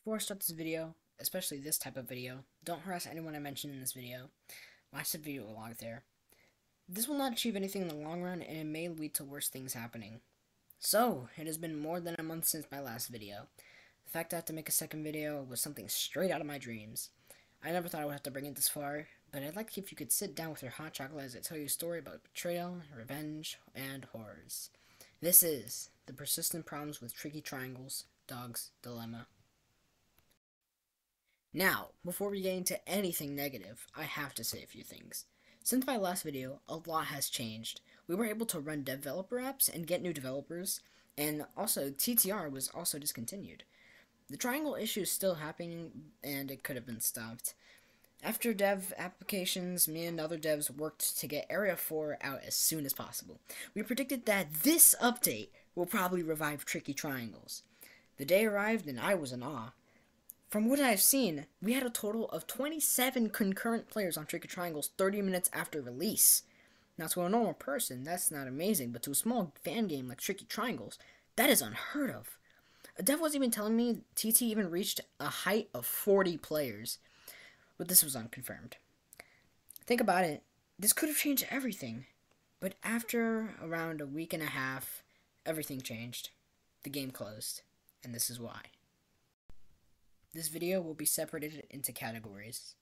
Before I start this video, especially this type of video, don't harass anyone I mention in this video. Watch the video log there. This will not achieve anything in the long run, and it may lead to worse things happening. So, it has been more than a month since my last video. The fact I have to make a second video was something straight out of my dreams. I never thought I would have to bring it this far, but I'd like if you could sit down with your hot chocolate as I tell you a story about betrayal, revenge, and horrors. This is The Persistent Problems with Tricky Triangles, Dog's Dilemma. Now, before we get into anything negative, I have to say a few things. Since my last video, a lot has changed. We were able to run developer apps and get new developers, and also TTR was also discontinued. The triangle issue is still happening, and it could have been stopped. After dev applications, me and other devs worked to get Area 4 out as soon as possible. We predicted that this update will probably revive Tricky Triangles. The day arrived, and I was in awe. From what I've seen, we had a total of 27 concurrent players on Tricky Triangles 30 minutes after release. Now, to a normal person, that's not amazing, but to a small fan game like Tricky Triangles, that is unheard of. A dev was even telling me TT even reached a height of 40 players, but this was unconfirmed. Think about it, this could have changed everything, but after around a week and a half, everything changed. The game closed, and this is why. This video will be separated into categories.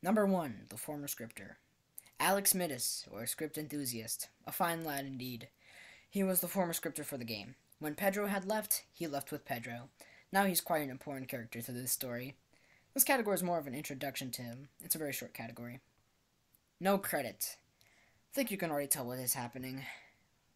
Number 1, the former scripter. Alex Midas, or script enthusiast, a fine lad indeed. He was the former scripter for the game. When Pedro had left, he left with Pedro. Now he's quite an important character to this story. This category is more of an introduction to him. It's a very short category. No credit. I think you can already tell what is happening.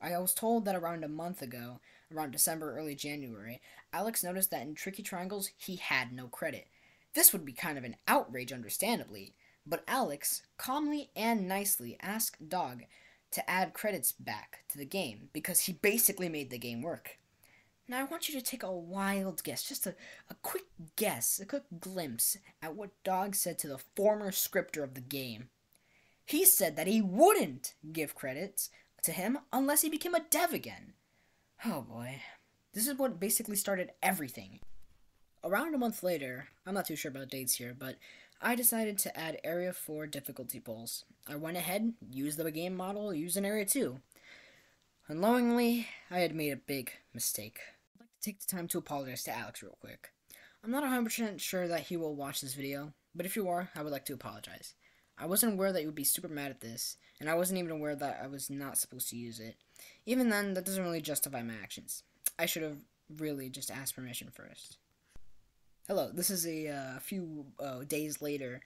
I was told that around a month ago, around December, early January, Alex noticed that in Tricky Triangles, he had no credit. This would be kind of an outrage, understandably, but Alex calmly and nicely asked Dog to add credits back to the game, because he basically made the game work. Now I want you to take a wild guess, just a quick guess, a quick glimpse at what Dog said to the former scripter of the game. He said that he wouldn't give credits to him unless he became a dev again. Oh boy. This is what basically started everything. Around a month later, I'm not too sure about dates here, but I decided to add Area 4 difficulty polls. I went ahead, used the game model, used an Area 2. Unknowingly, I had made a big mistake. I'd like to take the time to apologize to Alex real quick. I'm not 100% sure that he will watch this video, but if you are, I would like to apologize. I wasn't aware that you would be super mad at this, and I wasn't even aware that I was not supposed to use it. Even then, that doesn't really justify my actions. I should have really just asked permission first. Hello, this is a few days later.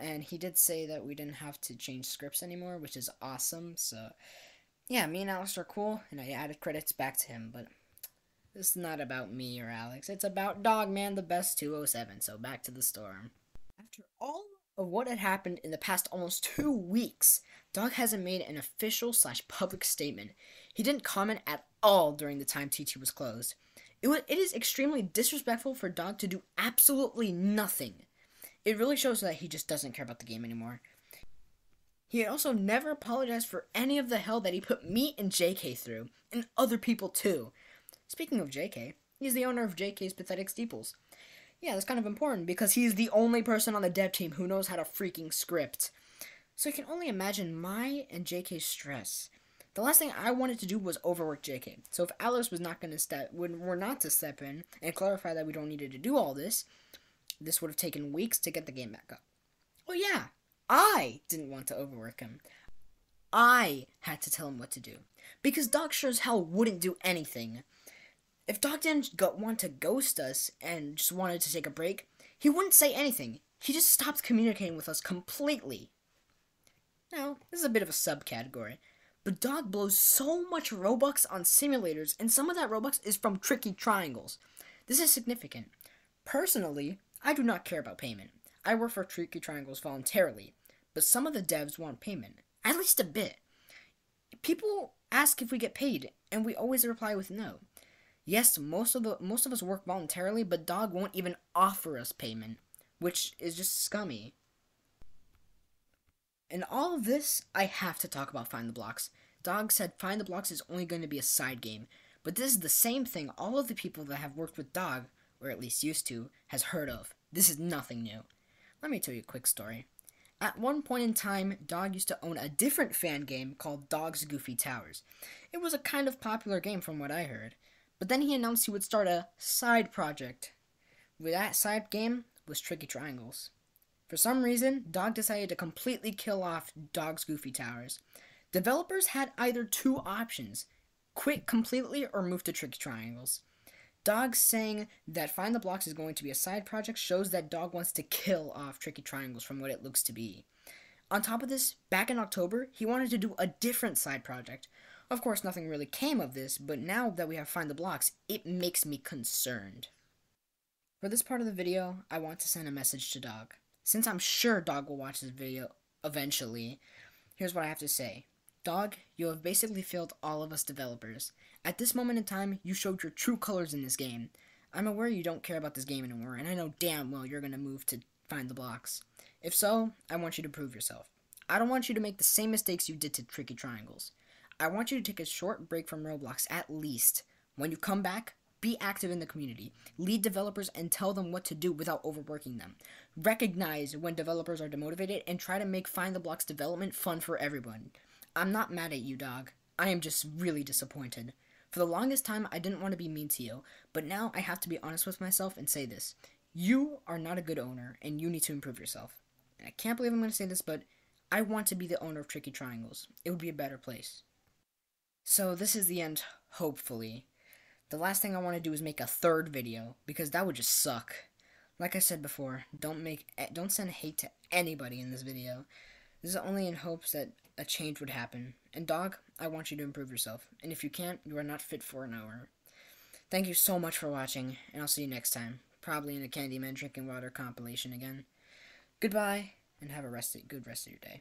And he did say that we didn't have to change scripts anymore, which is awesome. So, yeah, me and Alex are cool, and I added credits back to him, but this is not about me or Alex. It's about Dogman, the best 207, so back to the storm. After all of what had happened in the past almost 2 weeks, Dog hasn't made an official/public statement. He didn't comment at all during the time TT was closed. It is extremely disrespectful for Dog to do absolutely nothing. It really shows that he just doesn't care about the game anymore. He also never apologized for any of the hell that he put me and JK through, and other people too. Speaking of JK, he's the owner of JK's Pathetic Steeples. Yeah, that's kind of important, because he's the only person on the dev team who knows how to freaking script. So you can only imagine my and JK's stress. The last thing I wanted to do was overwork JK. So if Alice was not going to were not to step in and clarify that we don't need to do all this, this would have taken weeks to get the game back up. Well, yeah, I didn't want to overwork him. I had to tell him what to do, because Dog sure as hell wouldn't do anything. If Dog didn't want to ghost us and just wanted to take a break, he wouldn't say anything. He just stopped communicating with us completely. Now, this is a bit of a subcategory, but Dog blows so much Robux on simulators, and some of that Robux is from Tricky Triangles. This is significant. Personally, I do not care about payment. I work for Tricky Triangles voluntarily, but some of the devs want payment, at least a bit. People ask if we get paid, and we always reply with no. Yes, most of us work voluntarily, but Dog won't even offer us payment, which is just scummy. In all of this, I have to talk about Find the Blocks. Dog said Find the Blocks is only going to be a side game, but this is the same thing all of the people that have worked with Dog or at least used to, has heard of. This is nothing new. Let me tell you a quick story. At one point in time, Dog used to own a different fan game called Dog's Goofy Towers. It was a kind of popular game from what I heard. But then he announced he would start a side project. With that side game was Tricky Triangles. For some reason, Dog decided to completely kill off Dog's Goofy Towers. Developers had either two options: quit completely or move to Tricky Triangles. Dog saying that Find the Blocks is going to be a side project shows that Dog wants to kill off Tricky Triangles from what it looks to be. On top of this, back in October, he wanted to do a different side project. Of course, nothing really came of this, but now that we have Find the Blocks, it makes me concerned. For this part of the video, I want to send a message to Dog. Since I'm sure Dog will watch this video eventually, here's what I have to say. Dog, you have basically failed all of us developers. At this moment in time, you showed your true colors in this game. I'm aware you don't care about this game anymore, and I know damn well you're going to move to Find the Blocks. If so, I want you to prove yourself. I don't want you to make the same mistakes you did to Tricky Triangles. I want you to take a short break from Roblox at least. When you come back, be active in the community. Lead developers and tell them what to do without overworking them. Recognize when developers are demotivated and try to make Find the Blocks development fun for everyone. I'm not mad at you, Dog. I am just really disappointed. For the longest time, I didn't want to be mean to you, but now I have to be honest with myself and say this. You are not a good owner, and you need to improve yourself. And I can't believe I'm going to say this, but I want to be the owner of Tricky Triangles. It would be a better place. So this is the end, hopefully. The last thing I want to do is make a third video, because that would just suck. Like I said before, don't send hate to anybody in this video. This is only in hopes that a change would happen. And Dog, I want you to improve yourself. And if you can't, you are not fit for an hour. Thank you so much for watching, and I'll see you next time. Probably in a Candyman Drinking Water compilation again. Goodbye, and have a good rest of your day.